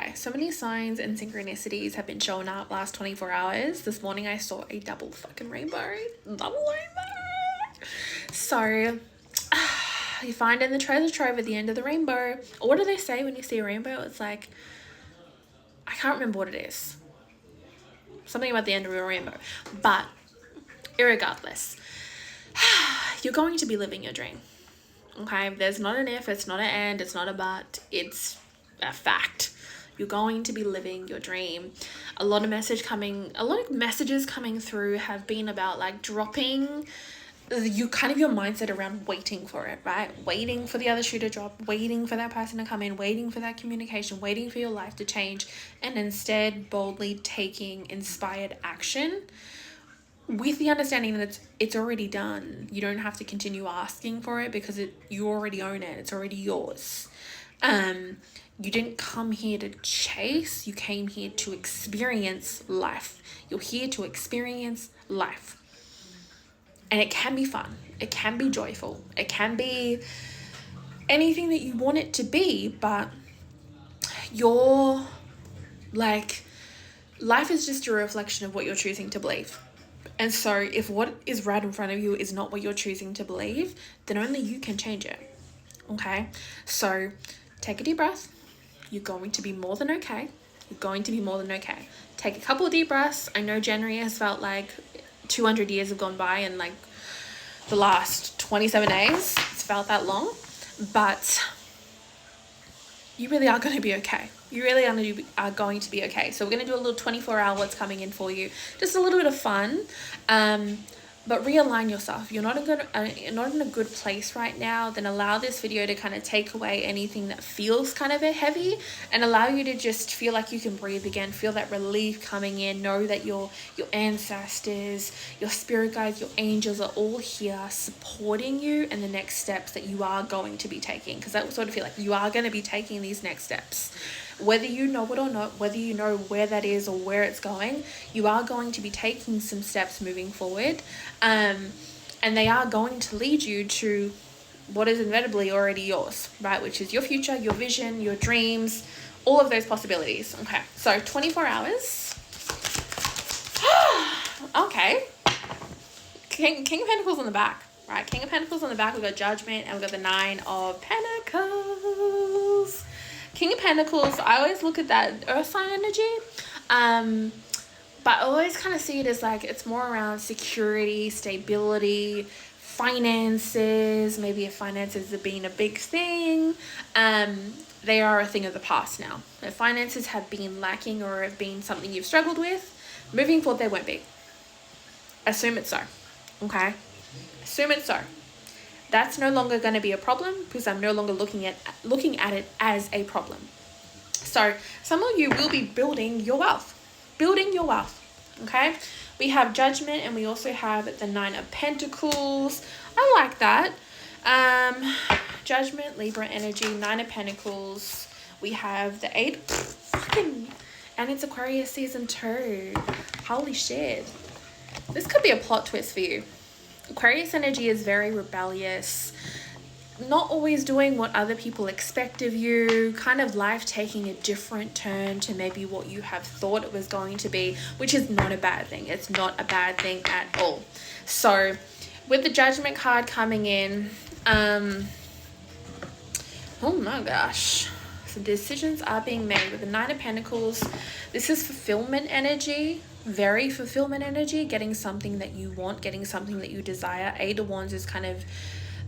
Okay, so many signs and synchronicities have been showing up last 24 hours. This morning I saw a double fucking rainbow. Double rainbow. So, you find in the treasure trove at the end of the rainbow. Or what do they say when you see a rainbow? It's like, I can't remember what it is. Something about the end of a rainbow. But, irregardless, you're going to be living your dream. Okay, there's not an if, it's not an and, it's not a but, it's a fact. You're going to be living your dream. A lot of messages coming through have been about like dropping your mindset around waiting for it, right? Waiting for the other shoe to drop, waiting for that person to come in, waiting for that communication, waiting for your life to change, and instead boldly taking inspired action with the understanding that it's already done. You don't have to continue asking for it because you already own it. It's already yours. You didn't come here to chase. You came here to experience life. You're here to experience life. And it can be fun. It can be joyful. It can be anything that you want it to be, but life is just a reflection of what you're choosing to believe. And so if what is right in front of you is not what you're choosing to believe, then only you can change it. Okay? So take a deep breath. You're going to be more than okay. You're going to be more than okay. Take a couple of deep breaths. I know January has felt like 200 years have gone by and like the last 27 days. It's felt that long. But you really are going to be okay. You really are going to be okay. So we're going to do a little 24-hour what's coming in for you. Just a little bit of fun. But realign yourself. You're not in a good place right now. Then allow this video to kind of take away anything that feels kind of heavy and allow you to just feel like you can breathe again. Feel that relief coming in. Know that your ancestors, your spirit guides, your angels are all here supporting you in the next steps that you are going to be taking. Because that will sort of feel like you are going to be taking these next steps. Whether you know it or not, whether you know where that is or where it's going, you are going to be taking some steps moving forward. And they are going to lead you to what is inevitably already yours, right? Which is your future, your vision, your dreams, all of those possibilities. Okay, so 24 hours. Okay. King of Pentacles on the back, right? King of Pentacles on the back, we've got Judgment, and we've got the 9 of Pentacles. King of Pentacles, I always look at that earth sign energy. But I always kind of see it as like it's more around security, stability, finances. Maybe if finances have been a big thing, they are a thing of the past now. If finances have been lacking or have been something you've struggled with, moving forward they won't be. Assume it's so. Okay? Assume it's so. That's no longer going to be a problem because I'm no longer looking at it as a problem. So some of you will be building your wealth. Building your wealth. Okay? We have Judgment and we also have the 9 of Pentacles. I like that. Judgment, Libra energy, 9 of Pentacles. We have the 8. And it's Aquarius season 2. Holy shit. This could be a plot twist for you. Aquarius energy is very rebellious, not always doing what other people expect of you, kind of life taking a different turn to maybe what you have thought it was going to be, which is not a bad thing. It's not a bad thing at all. So with the Judgment card coming in, oh my gosh. So decisions are being made with the 9 of Pentacles. This is fulfillment energy. Very fulfillment energy, getting something that you want, getting something that you desire. 8 of Wands is kind of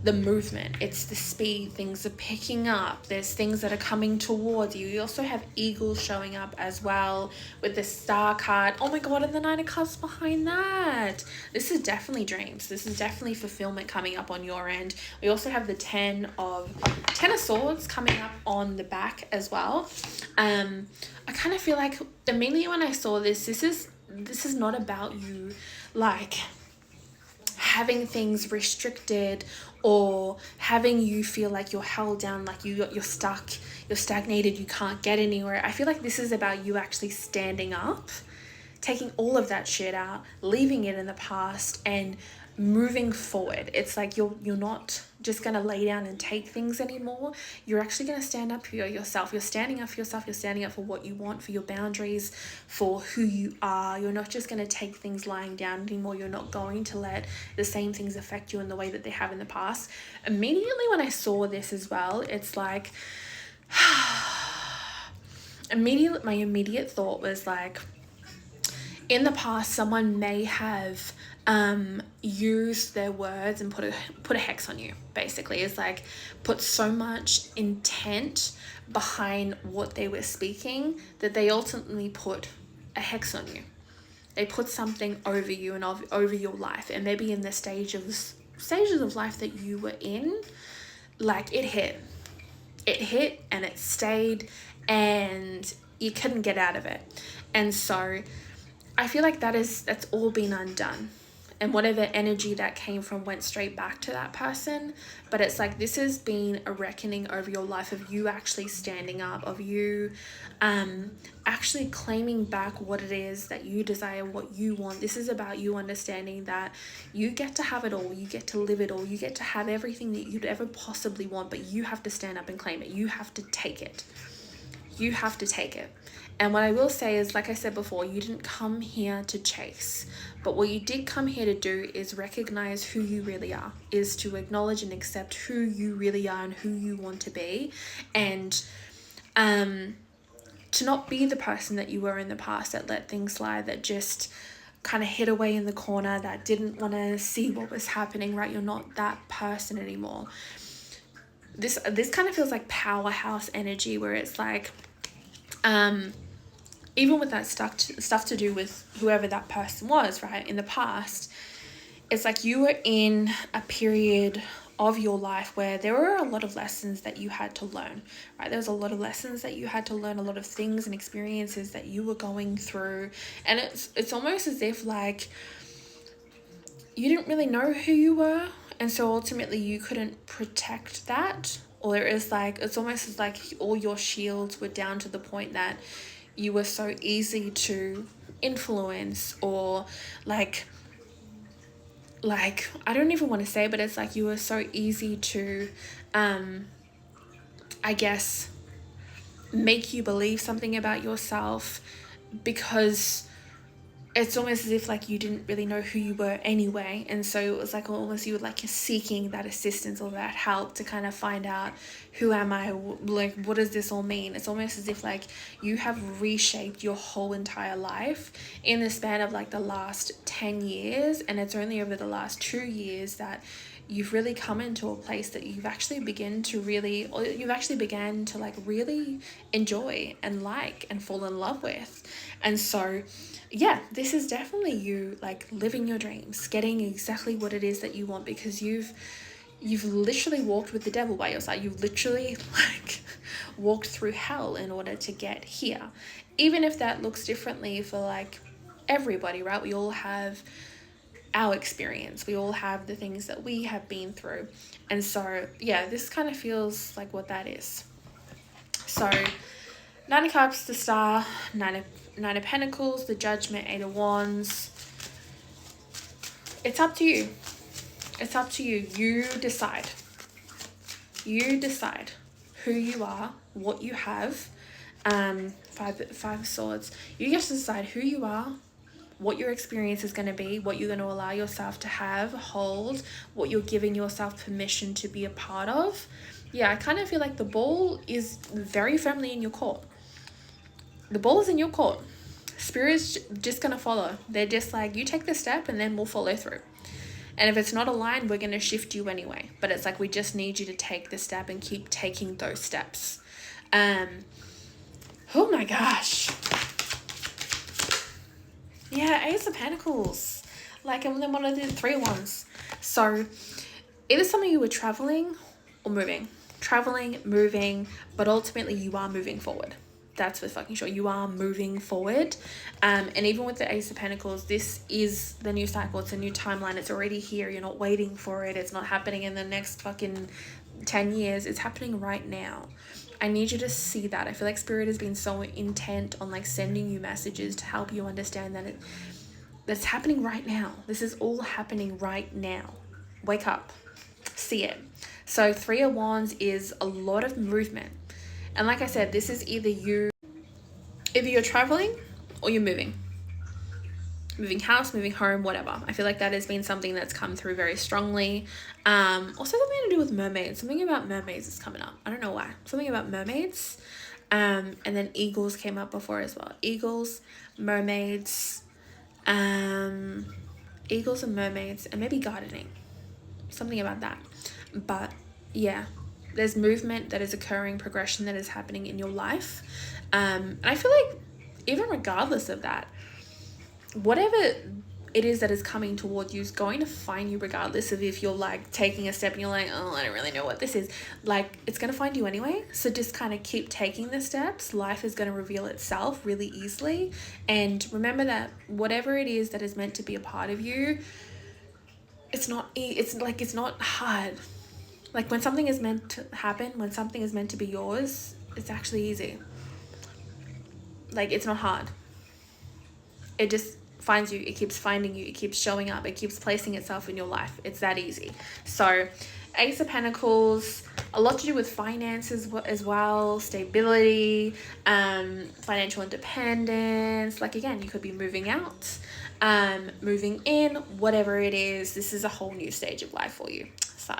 the movement. It's the speed. Things are picking up. There's things that are coming towards you. You also have eagles showing up as well with the Star card. Oh my god, and the 9 of Cups behind that. This is definitely dreams. This is definitely fulfillment coming up on your end. We also have the 10 of Swords coming up on the back as well. I kind of feel like immediately when I saw this is not about you like having things restricted or having you feel like you're held down, like you're stuck, you're stagnated, you can't get anywhere. I feel like this is about you actually standing up, taking all of that shit out, leaving it in the past, and moving forward. It's like you're not just going to lay down and take things anymore. You're actually going to stand up for yourself. You're standing up for yourself. You're standing up for what you want, for your boundaries, for who you are. You're not just going to take things lying down anymore. You're not going to let the same things affect you in the way that they have in the past. Immediately when I saw this as well, it's like my immediate thought was like, in the past, someone may have used their words and put a hex on you. Basically, it's like put so much intent behind what they were speaking that they ultimately put a hex on you. They put something over you and over your life, and maybe in the stages of life that you were in, like it hit and it stayed, and you couldn't get out of it. And so I feel like that's all been undone, and whatever energy that came from went straight back to that person. But it's like this has been a reckoning over your life of you actually standing up, of you actually claiming back what it is that you desire, what you want. This is about you understanding that you get to have it all, you get to live it all, you get to have everything that you'd ever possibly want, but you have to stand up and claim it. You have to take it. You have to take it. And what I will say is, like I said before, you didn't come here to chase, but what you did come here to do is recognize who you really are, is to acknowledge and accept who you really are and who you want to be, and to not be the person that you were in the past that let things slide, that just kind of hid away in the corner, that didn't want to see what was happening, right? You're not that person anymore. This kind of feels like powerhouse energy, where it's like, even with that stuff to do with whoever that person was, right, in the past, it's like you were in a period of your life where there were a lot of lessons that you had to learn, right? There was a lot of lessons that you had to learn, a lot of things and experiences that you were going through, and it's almost as if like you didn't really know who you were, and so ultimately you couldn't protect that. Or it's almost as like all your shields were down to the point that you were so easy to influence, or like I don't even want to say, but it's like you were so easy to I guess make you believe something about yourself, because it's almost as if like you didn't really know who you were anyway, and so it was like almost you were like seeking that assistance or that help to kind of find out, who am I, like what does this all mean? It's almost as if like you have reshaped your whole entire life in the span of like the last 10 years, and it's only over the last 2 years that you've really come into a place that you've actually began to really enjoy and like and fall in love with. And so yeah, this is definitely you like living your dreams, getting exactly what it is that you want, because you've literally walked with the devil by your side. You've literally like walked through hell in order to get here. Even if that looks differently for like everybody, right? We all have our experience. We all have the things that we have been through. And so yeah, this kind of feels like what that is. So 9 of Cups, the Star, Nine of Pentacles, the Judgment, 8 of Wands. It's up to you. It's up to you. You decide. You decide who you are, what you have. Five of Swords. You get to decide who you are, what your experience is going to be, what you're going to allow yourself to have, hold, what you're giving yourself permission to be a part of. Yeah, I kind of feel like the ball is very firmly in your court. The ball is in your court. Spirit's just going to follow. They're just like, you take the step and then we'll follow through. And if it's not aligned, we're going to shift you anyway. But it's like, we just need you to take the step and keep taking those steps. Oh my gosh. Yeah, Ace of Pentacles. Like, and then one of the 3 ones. So either some of you were traveling or moving. Traveling, moving, but ultimately you are moving forward. That's for fucking sure. You are moving forward. And even with the Ace of Pentacles, this is the new cycle. It's a new timeline. It's already here. You're not waiting for it. It's not happening in the next fucking 10 years. It's happening right now. I need you to see that. I feel like Spirit has been so intent on like sending you messages to help you understand that That's happening right now. This is all happening right now. Wake up. See it. So 3 of Wands is a lot of movement. And like I said, this is either you're traveling or you're moving house, moving home, whatever. I feel like that has been something that's come through very strongly. Also something to do with mermaids. Something about mermaids is coming up. I don't know why. Something about mermaids. And then eagles came up before as well. Eagles, mermaids, eagles and mermaids, and maybe gardening. Something about that. But yeah, there's movement that is occurring, progression that is happening in your life. And I feel like even regardless of that, whatever it is that is coming toward you is going to find you regardless of if you're like taking a step and you're like, oh, I don't really know what this is. Like, it's going to find you anyway. So just kind of keep taking the steps. Life is going to reveal itself really easily. And remember that whatever it is that is meant to be a part of you, it's not hard. Like, when something is meant to happen, when something is meant to be yours, it's actually easy. Like, it's not hard. It just finds you, it keeps finding you, it keeps showing up, it keeps placing itself in your life. It's that easy. So Ace of Pentacles, a lot to do with finances as well, stability, financial independence. Like, again, you could be moving out, moving in, whatever it is. This is a whole new stage of life for you. So